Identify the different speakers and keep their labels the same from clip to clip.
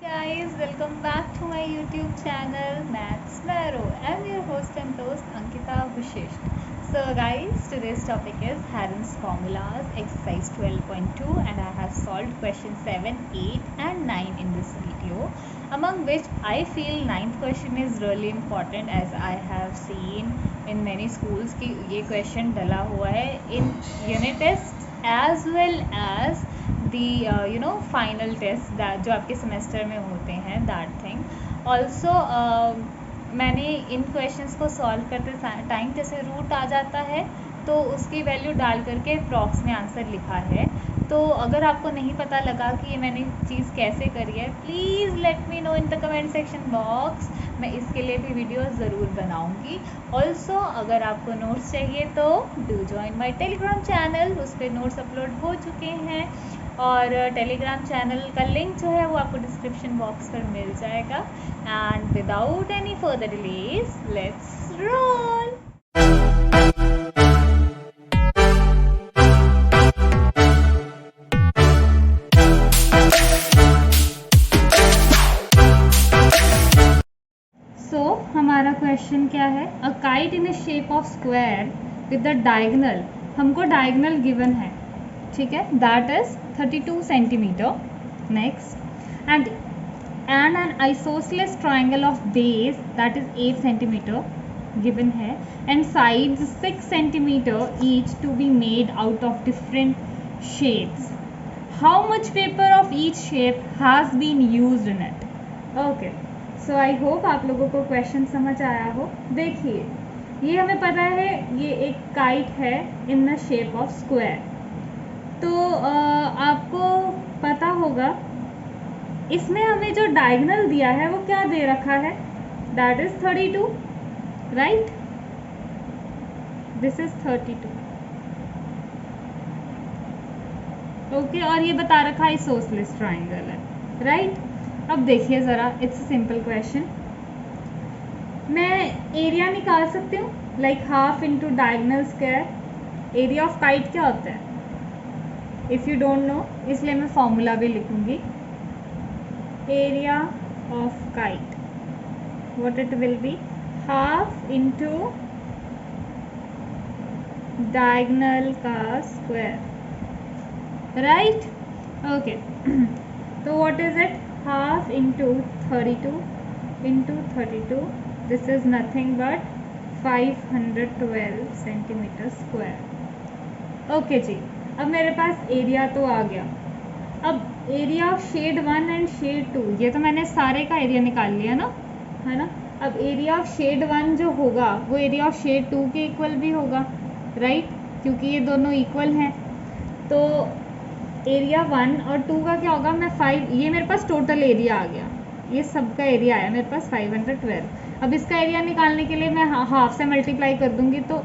Speaker 1: guys, welcome back to my YouTube channel Maths Marrow. I'm your host and host Ankita Vishesh. So guys, today's topic is Heron's formulas, exercise 12.2, and I have solved questions 7, 8 and 9 in this video, among which I feel ninth question is really important as I have seen in many schools कि ये question डला हुआ है in unit test as well as the final test that जो आपके semester में होते हैं दैट थिंग ऑल्सो मैंने इन क्वेश्चंस को सॉल्व करते टाइम जैसे रूट आ जाता है तो उसकी वैल्यू डाल करके प्रॉक्स में आंसर लिखा है। तो अगर आपको नहीं पता लगा कि ये मैंने चीज़ कैसे करी है, please let me know in the comment section box. मैं इसके लिए भी वीडियो ज़रूर बनाऊंगी। ऑल्सो अगर आपको नोट्स चाहिए तो do join my Telegram channel, उस पर नोट्स अपलोड हो चुके हैं और टेलीग्राम चैनल का लिंक जो है वो आपको डिस्क्रिप्शन बॉक्स पर मिल जाएगा। And without any further delays let's roll. हमारा क्वेश्चन क्या है, a kite in a shape of square with the diagonal, हमको डायगोनल गिवन है, ठीक है, that is 32 centimetre. Next and an isosceles triangle of base that is 8 centimetre given है and sides 6 centimetre each to be made out of different shapes. How much paper of each shape has been used in it. Okay, so I hope आप लोगों को question समझ आया हो। देखिए, ये हमें पता है ये एक काइट है in the shape of square. तो आपको पता होगा इसमें हमें जो डायगोनल दिया है वो क्या दे रखा है, that is 32, right, this is 32। Okay, और ये बता रखा है आइसोसेलेस ट्राइंगल है, राइट। अब देखिए ज़रा, इट्स सिंपल क्वेश्चन। मैं एरिया निकाल सकती हूँ, like half into diagonal square. Area of kite क्या होता है इफ़ यू डोंट नो, इसलिए मैं फॉर्मूला भी लिखूंगी। Area of kite what it will be, half into diagonal का स्क्वायर, राइट। ओके, तो what is it, half into 32 into 32, this is nothing but 512 centimetre square. Okay जी, अब मेरे पास एरिया तो आ गया। अब area of shade 1 and shade 2, ये तो मैंने सारे का एरिया निकाल लिया ना, है ना। अब एरिया ऑफ शेड 1 जो होगा वो एरिया ऑफ शेड 2 के इक्वल भी होगा, राइट, क्योंकि ये दोनों इक्वल हैं। तो एरिया 1 और 2 का क्या होगा, मैं 5, ये मेरे पास टोटल एरिया आ गया, ये सबका एरिया आया मेरे पास 512। अब इसका एरिया निकालने के लिए मैं हाफ से मल्टीप्लाई कर दूंगी तो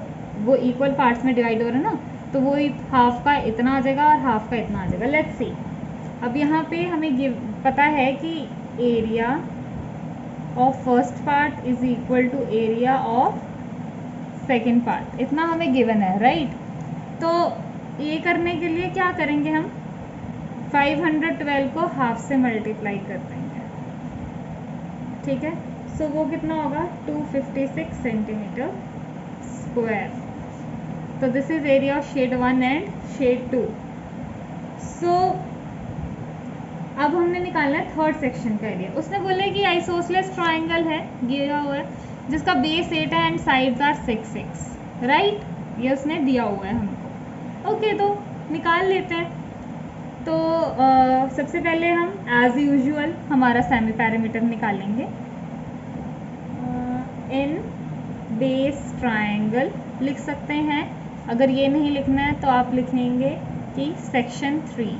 Speaker 1: वो इक्वल पार्ट्स में डिवाइड हो रहा है ना, तो वो हाफ का इतना आ जाएगा और हाफ का इतना आ जाएगा। लेट्स सी, अब यहाँ पे हमें पता है कि area of first part is equal to area of second part, इतना हमें गिवन है, राइट। तो ये करने के लिए क्या करेंगे हम, 512 को हाफ से मल्टीप्लाई कर देंगे, ठीक है। सो वो कितना होगा, 256 सेंटीमीटर स्क्वायर। तो this is area of shade 1 and shade 2। So अब हमने निकालना है थर्ड सेक्शन का एरिया। उसने बोला कि आइसोसेलेस ट्राइंगल है, दिया हुआ है, जिसका बेस 8 है एंड साइड्स आर 6 6, राइट, ये उसने दिया हुआ है हमको। ओके, तो निकाल लेते हैं। तो सबसे पहले हम एज यूजुअल हमारा सेमी पैरामीटर निकालेंगे। इन बेस ट्रायंगल लिख सकते हैं, अगर ये नहीं लिखना है तो आप लिखेंगे कि सेक्शन 3,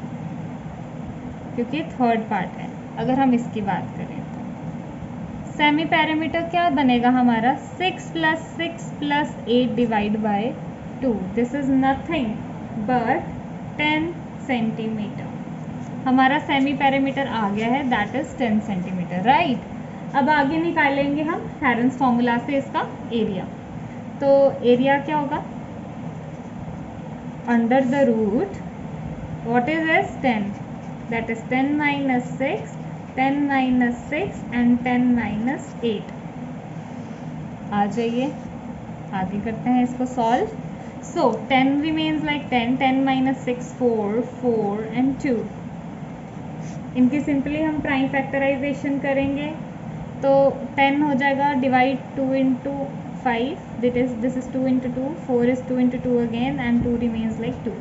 Speaker 1: क्योंकि थर्ड पार्ट है। अगर हम इसकी बात करें तो सेमी पैरामीटर क्या बनेगा हमारा, 6 + 6 + 8 divide by 2, this is nothing but 10 centimetre. हमारा सेमी पैरामीटर आ गया है, दैट इज 10 सेंटीमीटर, राइट। अब आगे निकालेंगे हम हेरन्स फॉर्मूला से इसका एरिया। तो एरिया क्या होगा, under the root what is S 10, that is 10 - 6 10 minus 6 and 10 minus 8। आ जाइए आगे करते हैं इसको solve. So 10 remains like 10, 10 minus 6 4, 4 and 2। इनकी सिंपली हम प्राइम फैक्टराइजेशन करेंगे तो 10 हो जाएगा divide 2 into 5, this is 2 into 2, 4 is 2 into 2 again and 2 remains like 2।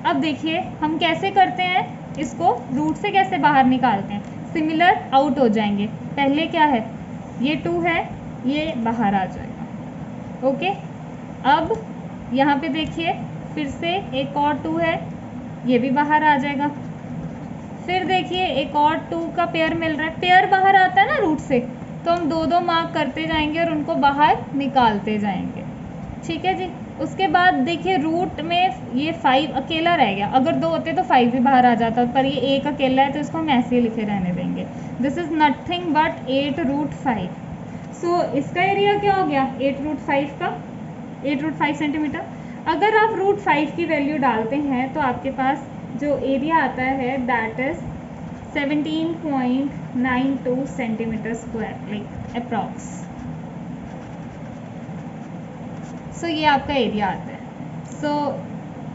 Speaker 1: अब देखिए हम कैसे करते हैं इसको, रूट से कैसे बाहर निकालते हैं। सिमिलर आउट हो जाएंगे। पहले क्या है, ये 2 है, ये बाहर आ जाएगा। ओके, अब यहाँ पे देखिए फिर से एक और 2 है, ये भी बाहर आ जाएगा। फिर देखिए एक और 2 का पेयर मिल रहा है, पेयर बाहर आता है ना रूट से, तो हम 2 मार्क करते जाएंगे और उनको बाहर निकालते जाएंगे। ठीक है जी। उसके बाद देखिए रूट में ये 5 अकेला रह गया, अगर 2 होते तो 5 भी बाहर आ जाता, पर ये 1 अकेला है तो इसको हम ऐसे ही लिखे रहने देंगे। This is nothing but 8 root 5। So इसका एरिया क्या हो गया 8 रूट 5 का, 8 रूट 5 सेंटीमीटर। अगर आप रूट 5 की वैल्यू डालते हैं तो आपके पास जो एरिया आता है that is 17.92 centimetre square like approx. So ये आपका एरिया आता है। सो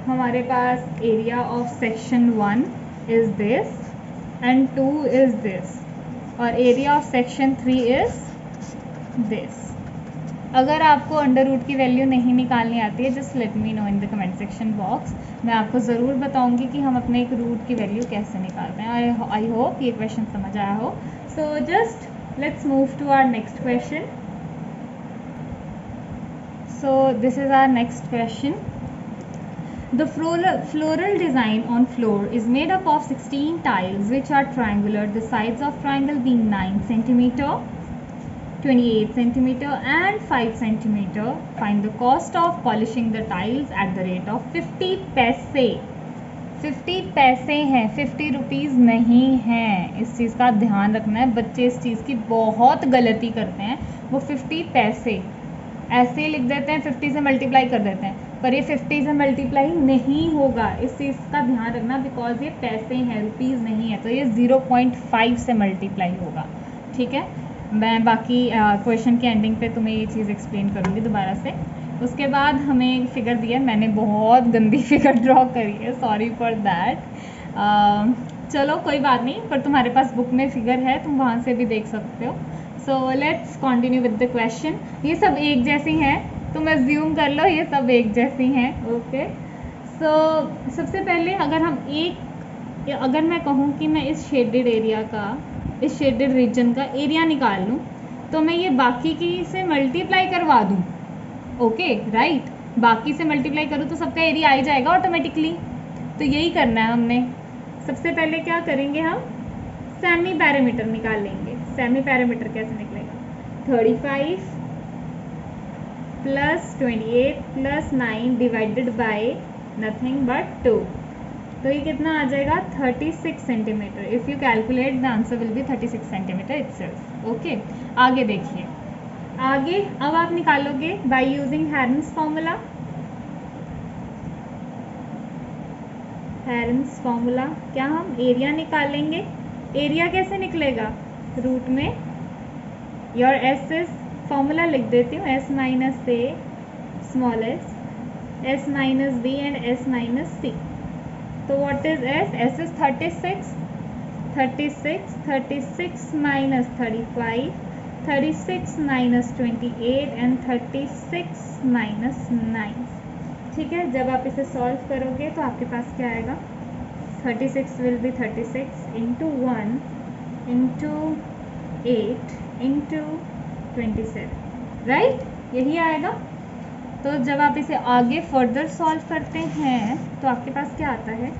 Speaker 1: हमारे पास area of section 1 is this and 2 is this, और area of section 3 is this. अगर आपको अंडर रूट की वैल्यू नहीं निकालनी आती है, just let me know in the comment section box. मैं आपको ज़रूर बताऊंगी कि हम अपने एक रूट की वैल्यू कैसे निकालते हैं। आई होप ये क्वेश्चन समझ आया हो। So just let's move to our next question. So this is our next question. The floral design on floor is made up of 16 tiles which are triangular. The sides of triangle being 9 cm, 28 cm and 5 cm. Find the cost of polishing the tiles at the rate of 50 पैसे। 50 पैसे हैं, 50 rupees नहीं हैं। इस चीज़ का ध्यान रखना है, बच्चे इस चीज़ की बहुत गलती करते हैं। वो 50 पैसे ऐसे ही लिख देते हैं, 50 से मल्टीप्लाई कर देते हैं, पर ये 50 से मल्टीप्लाई नहीं होगा। इस चीज़ का ध्यान रखना, बिकॉज ये पैसे हैं, रुपीज़ नहीं है, तो ये 0.5 से मल्टीप्लाई होगा। ठीक है, मैं बाकी क्वेश्चन के एंडिंग पे तुम्हें ये चीज़ एक्सप्लेन करूँगी दोबारा से। उसके बाद हमें एक फिगर दिया, मैंने बहुत गंदी फिगर ड्रॉ करी है, सॉरी फॉर दैट। चलो कोई बात नहीं, पर तुम्हारे पास बुक में फिगर है, तुम वहाँ से भी देख सकते हो। So let's continue with the question. ये सब एक जैसी हैं, तुम अज्यूम कर लो ये सब एक जैसी हैं। ओके, सो सबसे पहले अगर मैं कहूँ कि मैं इस शेडेड एरिया का, इस शेडेड रीजन का एरिया निकाल लूँ, तो मैं ये बाकी की से मल्टीप्लाई करवा दूँ। ओके राइट, बाकी से मल्टीप्लाई करूँ तो सबका एरिया आ ही जाएगा ऑटोमेटिकली। तो यही करना है हमने। सबसे पहले क्या करेंगे, हम सेमी पैरामीटर निकाल लेंगे। सेमी पैरामीटर कैसे निकलेगा, 35 plus 28 plus 9 divided by nothing but 2। तो ये कितना आ जाएगा 36 centimetre. If you calculate the answer will be 36 centimetre itself. Okay, आगे देखिए, आगे अब आप निकालोगे by using herons formula. Herons formula क्या, हम एरिया निकालेंगे। एरिया कैसे निकलेगा, रूट में योर एस इज फॉर्मूला लिख देती हूँ, S minus A small S minus B and S minus C. तो what is S, S is 36, 36 minus 35, 36 minus 28 and 36 minus 9। ठीक है, जब आप इसे सॉल्व करोगे तो आपके पास क्या आएगा, 36 will be 36 into 1 into 8 into 27, right, यही आएगा। तो जब आप इसे आगे फर्दर सॉल्व करते हैं तो आपके पास क्या आता है,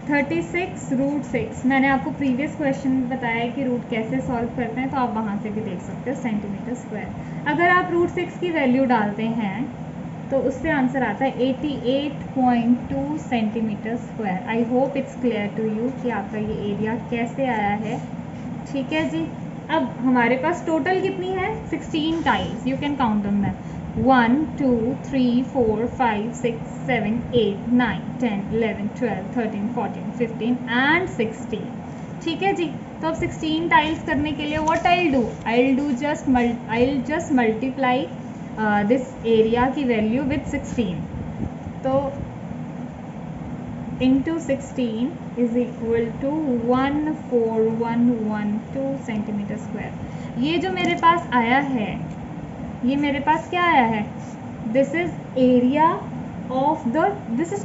Speaker 1: 36 रूट 6। मैंने आपको प्रीवियस क्वेश्चन में बताया कि रूट कैसे सॉल्व करते हैं, तो आप वहाँ से भी देख सकते हो, सेंटीमीटर स्क्वायर। अगर आप रूट 6 की वैल्यू डालते हैं तो उससे आंसर आता है 88.2 centimetre square. I hope it's clear to you कि आपका ये एरिया कैसे आया है। ठीक है जी, अब हमारे पास टोटल कितनी है, 16 tiles. You can count on that, 1 2 3 4 5 6 7 8 9 10 11 12 13 14 15 and 16। ठीक है जी। तो अब 16 टाइल्स करने के लिए what I just multiply this area की वैल्यू विथ 16, तो into 16 is equal to 14112 centimetre square. ये जो मेरे पास आया है, ये मेरे पास क्या आया है, this is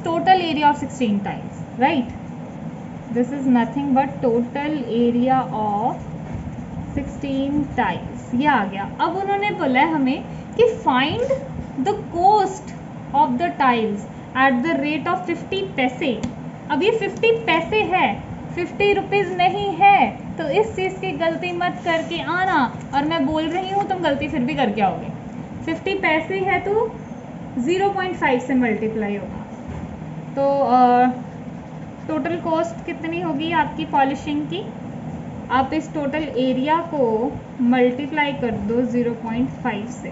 Speaker 1: total area of 16 tiles, right. This is nothing but total area of 16 tiles, ये आ गया। अब उन्होंने बोला है हमें कि find the cost of the tiles at the rate of 50 पैसे। अब ये 50 पैसे है, 50 रुपीज़ नहीं है, तो इस चीज़ की गलती मत करके आना। और मैं बोल रही हूँ तुम गलती फिर भी करके आओगे। 50 पैसे है तो 0.5 से मल्टीप्लाई होगा, तो टोटल कॉस्ट कितनी होगी आपकी पॉलिशिंग की, आप इस टोटल एरिया को मल्टीप्लाई कर दो 0.5 से,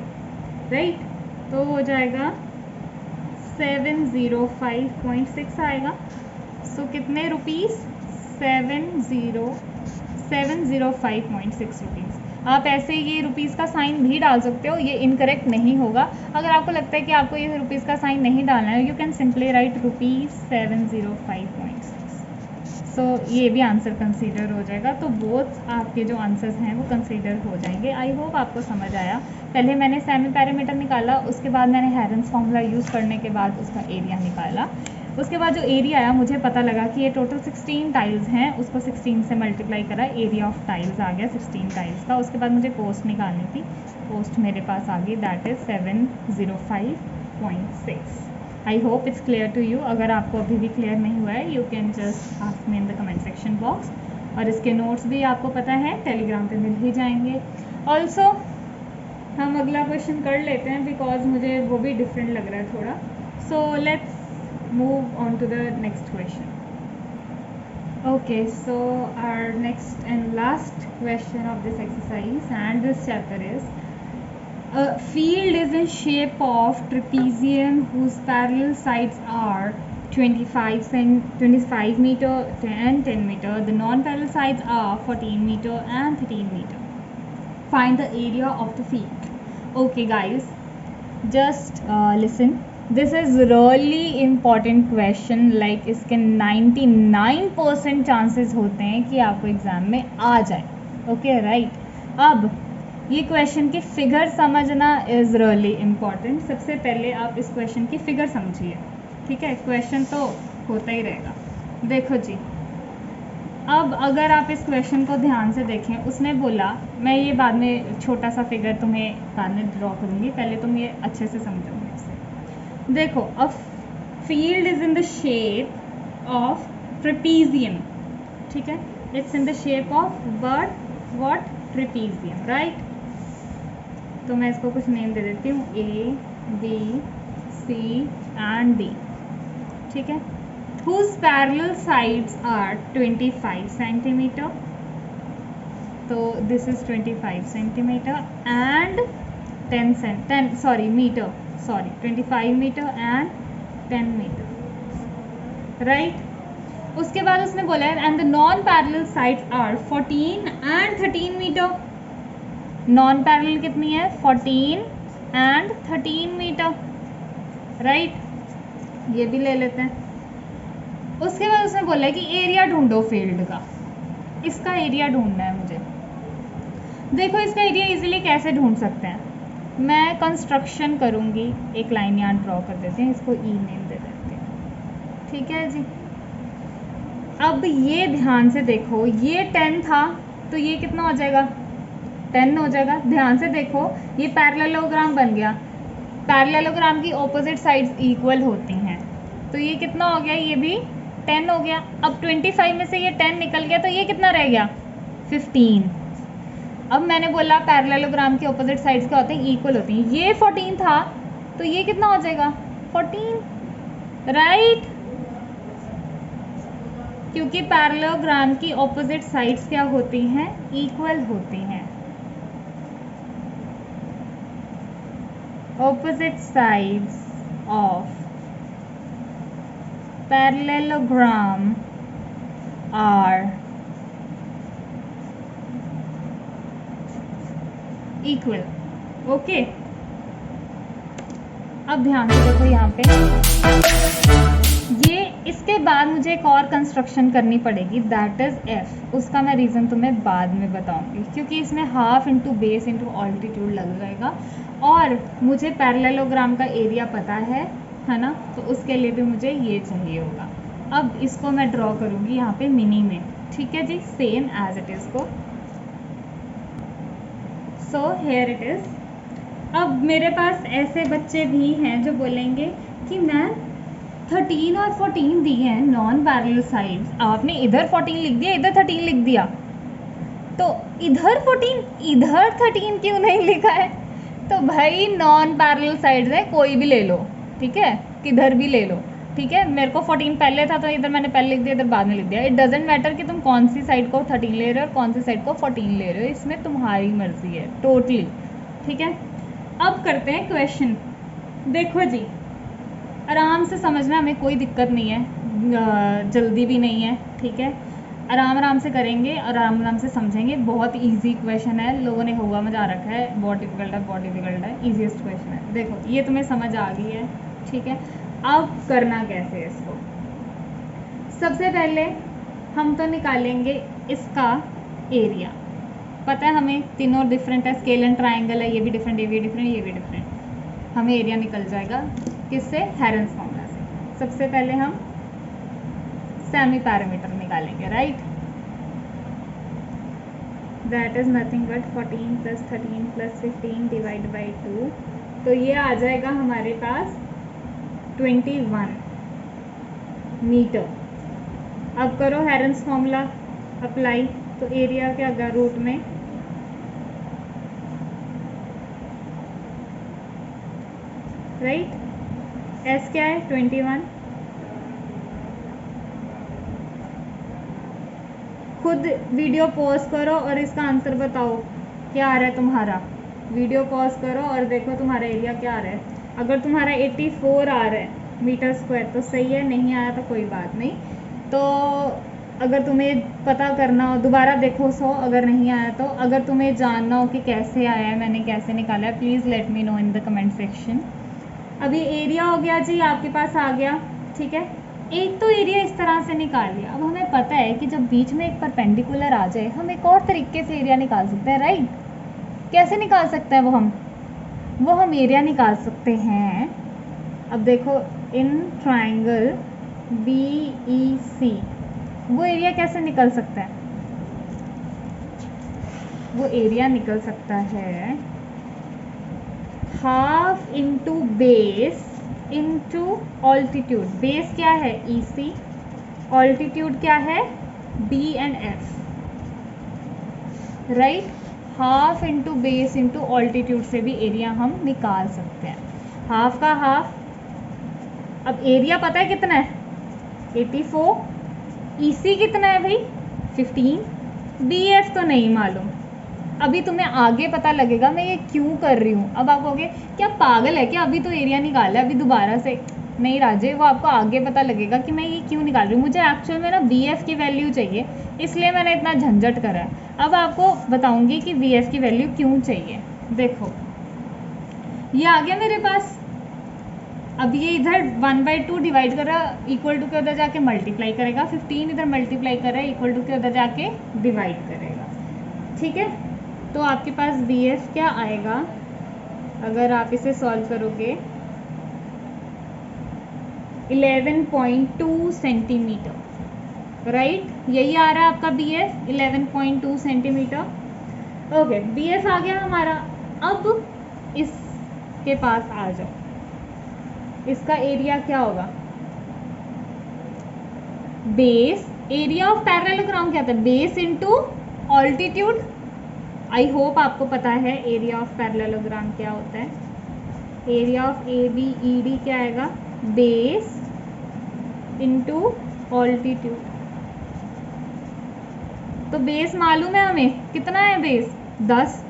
Speaker 1: राइट। तो हो जाएगा 705.6 आएगा। सो कितने रुपीस, 705.6 रुपीज़। आप ऐसे ये रुपीज़ का साइन भी डाल सकते हो, ये इनकरेक्ट नहीं होगा। अगर आपको लगता है कि आपको ये रुपीज़ का साइन नहीं डालना है, यू कैन सिंपली राइट ₹705.6। सो ये भी आंसर कंसीडर हो जाएगा। तो बोथ आपके जो आंसर्स हैं वो कंसीडर हो जाएंगे। आई होप आपको समझ आया। पहले मैंने सेमी पैरामीटर निकाला, उसके बाद मैंने हैरन्स फॉर्मूला यूज़ करने के बाद उसका एरिया निकाला। उसके बाद जो एरिया आया मुझे पता लगा कि ये टोटल 16 टाइल्स हैं, उसको 16 से मल्टीप्लाई करा, एरिया ऑफ टाइल्स आ गया 16 टाइल्स का। उसके बाद मुझे कॉस्ट निकालनी थी, कॉस्ट मेरे पास आ गई, that is 705.6। I hope it's clear to you. अगर आपको अभी भी क्लियर नहीं हुआ है, you can just ask me in the comment section box. और इसके नोट्स भी आपको पता है टेलीग्राम पे मिल ही जाएंगे। ऑल्सो हम अगला क्वेश्चन कर लेते हैं, बिकॉज मुझे वो भी डिफरेंट लग रहा है थोड़ा। So let's move on to the next question. Okay, so our next and last question of this exercise and this chapter is, a field is in shape of trapezium whose parallel sides are 25 meter and 10 meter. The non-parallel sides are 14 meter and 13 meter. Find the area of the field. Okay guys, just listen. This is really important question, like इसके 99% chances होते हैं कि आपको exam में आ जाए। Okay right. अब ये question की फिगर समझना इज़ रियली इम्पॉर्टेंट। सबसे पहले आप इस क्वेश्चन की फिगर समझिए, ठीक है। क्वेश्चन तो होता ही रहेगा। देखो जी, अब अगर आप इस क्वेश्चन को ध्यान से देखें, उसने बोला, मैं ये बाद में छोटा सा फिगर तुम्हें बाद में ड्रॉ करूँगी, पहले तुम ये अच्छे से समझोगे। देखो, a field is in the shape of trapezium, ठीक है। It's in the shape of what trapezium, right. तो मैं इसको कुछ नेम दे देती हूँ, A, B, C and D, ठीक है। whose parallel sides are 25 सेंटीमीटर, तो this is 25 centimetre and 25 metre and 10 metre, right. उसके बाद उसने बोला है and the non parallel sides are 14 and 13 metre. Non parallel कितनी है, 14 एंड 13 मीटर, राइट। ये भी ले लेते हैं। उसके बाद उसने बोला है कि एरिया ढूंढो फील्ड का, इसका एरिया ढूंढना है मुझे। देखो, इसका एरिया इजीली कैसे ढूंढ सकते हैं, मैं कंस्ट्रक्शन करूँगी, एक लाइन यहाँ ड्रॉ कर देते हैं, इसको ई नेम दे देते हैं, ठीक है जी। अब ये ध्यान से देखो, ये 10 था तो ये कितना हो जाएगा, 10 हो जाएगा। ध्यान से देखो, ये पैरेललोग्राम बन गया, पैरेललोग्राम की ऑपोजिट साइड्स इक्वल होती हैं, तो ये कितना हो गया, ये भी 10 हो गया। अब 25 में से ये 10 निकल गया तो ये कितना रह गया, 15। अब मैंने बोला पैरेललोग्राम के ऑपोजिट साइड्स क्या होते हैं, इक्वल होती हैं। ये 14 था तो ये कितना हो जाएगा, 14, राइट। क्योंकि पैरेललोग्राम की ऑपोजिट साइड्स क्या होती हैं, इक्वल होती हैं। Opposite sides of parallelogram are equal. Okay, अब ध्यान से देखो यहाँ पे, ये इसके बाद मुझे एक और कंस्ट्रक्शन करनी पड़ेगी, दैट इज एफ। उसका मैं रीज़न तुम्हें बाद में बताऊंगी, क्योंकि इसमें half into base into altitude लग जाएगा, और मुझे पैरेललोग्राम का एरिया पता है ना, तो उसके लिए भी मुझे ये चाहिए होगा। अब इसको मैं ड्रॉ करूँगी यहाँ पे मिनी में, ठीक है जी, सेम एज इट इज़ को। So here it is. अब मेरे पास ऐसे बच्चे भी हैं जो बोलेंगे कि मैम 13 और 14 दिए हैं नॉन पैरेलल साइड्स, आपने इधर 14 लिख दिया, इधर 13 लिख दिया, तो इधर 14 इधर 13 क्यों नहीं लिखा है? तो भाई नॉन पैरेलल साइड्स है, कोई भी ले लो, ठीक है, किधर भी ले लो, ठीक है। मेरे को 14 पहले था तो इधर मैंने पहले लिख दिया, इधर बाद में लिख दिया। इट डजेंट मैटर कि तुम कौन सी साइड को 13 ले रहे हो और कौन सी साइड को 14 ले रहे हो, इसमें तुम्हारी मर्जी है टोटली, ठीक है। अब करते हैं क्वेश्चन। देखो जी, आराम से समझना, हमें कोई दिक्कत नहीं है, जल्दी भी नहीं है, ठीक है, आराम आराम से करेंगे, आराम आराम से समझेंगे। बहुत इजी क्वेश्चन है, लोगों ने हुआ मजा रखा है, बहुत डिफिकल्ट है, बहुत डिफिकल्ट है, इजीएस्ट क्वेश्चन है। देखो ये तुम्हें समझ आ गई है, ठीक है। अब करना कैसे है इसको? सबसे पहले हम तो निकालेंगे इसका एरिया। पता है हमें तीनों डिफरेंट है, स्केल एंड ट्राइंगल है, ये भी डिफरेंट, ये भी डिफरेंट, ये भी डिफरेंट। हमें एरिया निकल जाएगा किससे? हेरेंस फॉर्मूला से। सबसे पहले हम सेमी पैरामीटर निकालेंगे, right, that is nothing but 14 plus 13 plus 15 divide by 2, तो ये आ जाएगा हमारे पास 21 मीटर। अब करो हेरेंस फॉर्मूला अप्लाई, तो एरिया क्या होगा रूट में राइट, एस क्या है 21। खुद वीडियो पॉज करो और इसका आंसर बताओ क्या आ रहा है तुम्हारा। वीडियो पॉज करो और देखो तुम्हारा एरिया क्या आ रहा है। अगर तुम्हारा 84 आ रहा है मीटर स्क्वायर तो सही है, नहीं आया तो कोई बात नहीं। तो अगर तुम्हें पता करना हो दोबारा देखो 100, अगर नहीं आया तो। अगर तुम्हें जानना हो कि कैसे आया है, मैंने कैसे निकाला है, please let me know in the comment section. अभी एरिया हो गया जी, आपके पास आ गया, ठीक है। एक तो एरिया इस तरह से निकाल लिया। अब हमें पता है कि जब बीच में एक परपेंडिकुलर आ जाए हम एक और तरीके से एरिया निकाल सकते हैं, राइट। कैसे निकाल सकते हैं वो हम एरिया निकाल सकते हैं। अब देखो इन ट्राइंगल BEC वो एरिया कैसे निकल सकता है? वो एरिया निकल सकता है half into base into altitude. Base क्या है EC, ऑल्टीट्यूड क्या है B and F, right. Half into base into altitude से भी एरिया हम निकाल सकते हैं। हाफ का हाफ, अब एरिया पता है कितना है 84, EC कितना है भाई 15, BF तो नहीं मालूम। अभी तुम्हें आगे पता लगेगा मैं ये क्यों कर रही हूँ। अब आप कहोगे क्या पागल है क्या, अभी तो एरिया निकाला है, अभी दोबारा से नहीं राजे, वो आपको आगे पता लगेगा कि मैं ये क्यों निकाल रही हूँ। मुझे एक्चुअल में ना BF की वैल्यू चाहिए, इसलिए मैंने इतना झंझट करा है। अब आपको बताऊंगी कि BF की वैल्यू क्यों चाहिए। देखो ये आ गया मेरे पास, अब ये इधर 1/2 डिवाइड कर रहा, इक्वल टू के उधर जाके मल्टीप्लाई करेगा, 15 इधर मल्टीप्लाई कर रहा है, इक्वल टू के उधर जाके डिवाइड करेगा, ठीक है। तो आपके पास BF क्या आएगा अगर आप इसे सॉल्व करोगे 11.2 सेंटीमीटर, राइट। यही आ रहा है आपका BF 11.2 सेंटीमीटर। ओके, BF आ गया हमारा। अब इसके पास आ जाओ, इसका एरिया क्या होगा? बेस, एरिया ऑफ पैरेललोग्राम क्या होता है? Base into altitude. आई होप आपको पता है एरिया ऑफ पैरेललोग्राम क्या होता है। एरिया ऑफ ABED क्या आएगा? Base into altitude. तो बेस मालूम है हमें कितना है, बेस 10,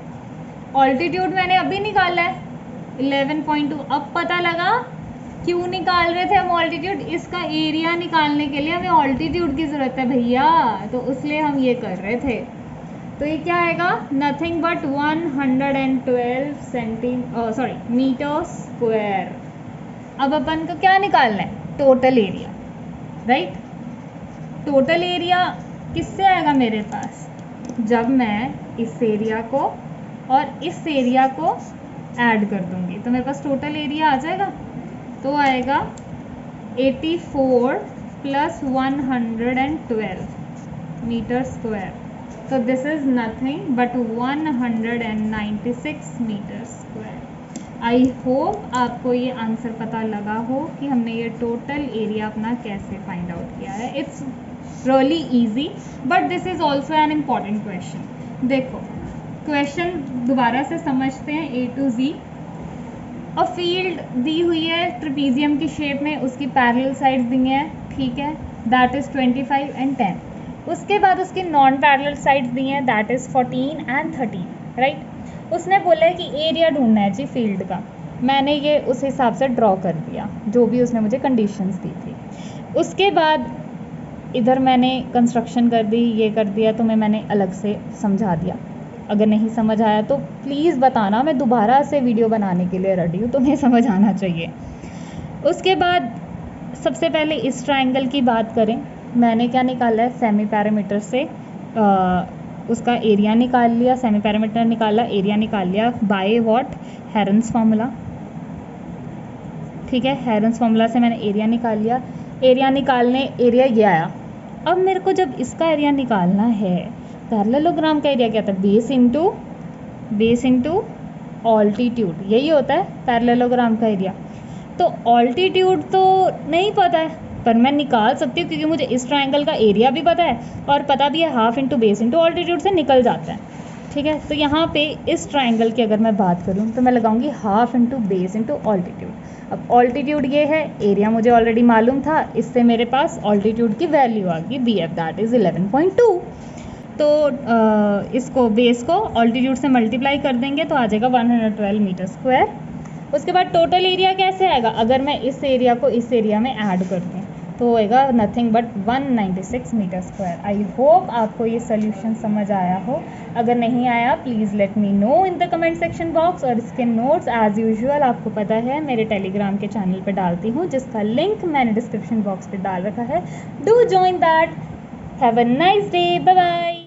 Speaker 1: ऑल्टीट्यूड मैंने अभी निकाला है 11.2। अब पता लगा क्यों निकाल रहे थे हम ऑल्टीट्यूड, इसका एरिया निकालने के लिए हमें ऑल्टीट्यूड की ज़रूरत है भैया, तो इसलिए हम ये कर रहे थे। तो ये क्या आएगा, नथिंग बट 112 मीटर स्क्वायर। अब अपन को क्या निकालना है, total area, right. Total area किससे आएगा मेरे पास, जब मैं इस एरिया को और इस एरिया को ऐड कर दूंगी तो मेरे पास टोटल एरिया आ जाएगा। तो आएगा 84 प्लस 112 मीटर स्क्वायर। तो this is nothing but 196 metre square. I hope आपको ये आंसर पता लगा हो कि हमने ये टोटल एरिया अपना कैसे फाइंड आउट किया है। It's really easy but this is also an important question. देखो क्वेश्चन दोबारा से समझते हैं A to Z। A field दी हुई है ट्रेपीजियम की शेप में, उसकी पैरेलल साइड्स दी हैं, ठीक है, दैट इज 25 एंड 10। उसके बाद उसकी नॉन पैरेलल साइड्स दी हैं, दैट इज 14 एंड 13, राइट। उसने बोला है कि एरिया ढूंढना है जी फील्ड का। मैंने ये उस हिसाब से ड्रॉ कर दिया जो भी उसने मुझे कंडीशंस दी थी। उसके बाद इधर मैंने कंस्ट्रक्शन कर दी, ये कर दिया, तो मैंने अलग से समझा दिया। अगर नहीं समझ आया तो प्लीज़ बताना, मैं दोबारा से वीडियो बनाने के लिए रेडी हूँ, तुम्हें समझ आना चाहिए। उसके बाद सबसे पहले इस ट्रायंगल की बात करें, मैंने क्या निकाला है, सेमी पैरामीटर से उसका एरिया निकाल लिया, सेमी पैरामीटर निकाला, एरिया निकाल लिया बाय व्हाट, हेरन्स फार्मूला, ठीक है। हेरन्स फार्मूला से मैंने एरिया निकाल लिया। एरिया निकालने एरिया ये आया। अब मेरे को जब इसका एरिया निकालना है, पैरेललोग्राम का एरिया क्या था, बेस इंटू ऑल्टीट्यूड, यही होता है पैरेललोग्राम का एरिया। तो ऑल्टीट्यूड तो नहीं पता है पर मैं निकाल सकती हूँ क्योंकि मुझे इस ट्रायंगल का एरिया भी पता है और पता भी है half into base into altitude से निकल जाता है, ठीक है। तो यहाँ पे इस ट्रायंगल की अगर मैं बात करूँ तो मैं लगाऊंगी half into base into altitude. अब ऑल्टीट्यूड ये है, एरिया मुझे ऑलरेडी मालूम था, इससे मेरे पास ऑल्टीट्यूड की वैल्यू आ गई BF, दैट इज़ 11.2। तो इसको बेस को ऑल्टीट्यूड से मल्टीप्लाई कर देंगे तो आ जाएगा 112 मीटर स्क्वायर। उसके बाद टोटल एरिया कैसे आएगा, अगर मैं इस एरिया को इस एरिया में ऐड कर दूँ तो होएगा nothing but 196 metre square. I hope आपको ये सोल्यूशन समझ आया हो। अगर नहीं आया please let me know in the comment section box. और इसके नोट्स एज यूजुअल आपको पता है मेरे टेलीग्राम के चैनल पे डालती हूँ, जिसका लिंक मैंने डिस्क्रिप्शन बॉक्स पे डाल रखा है। Do join that. Have a nice day, bye bye.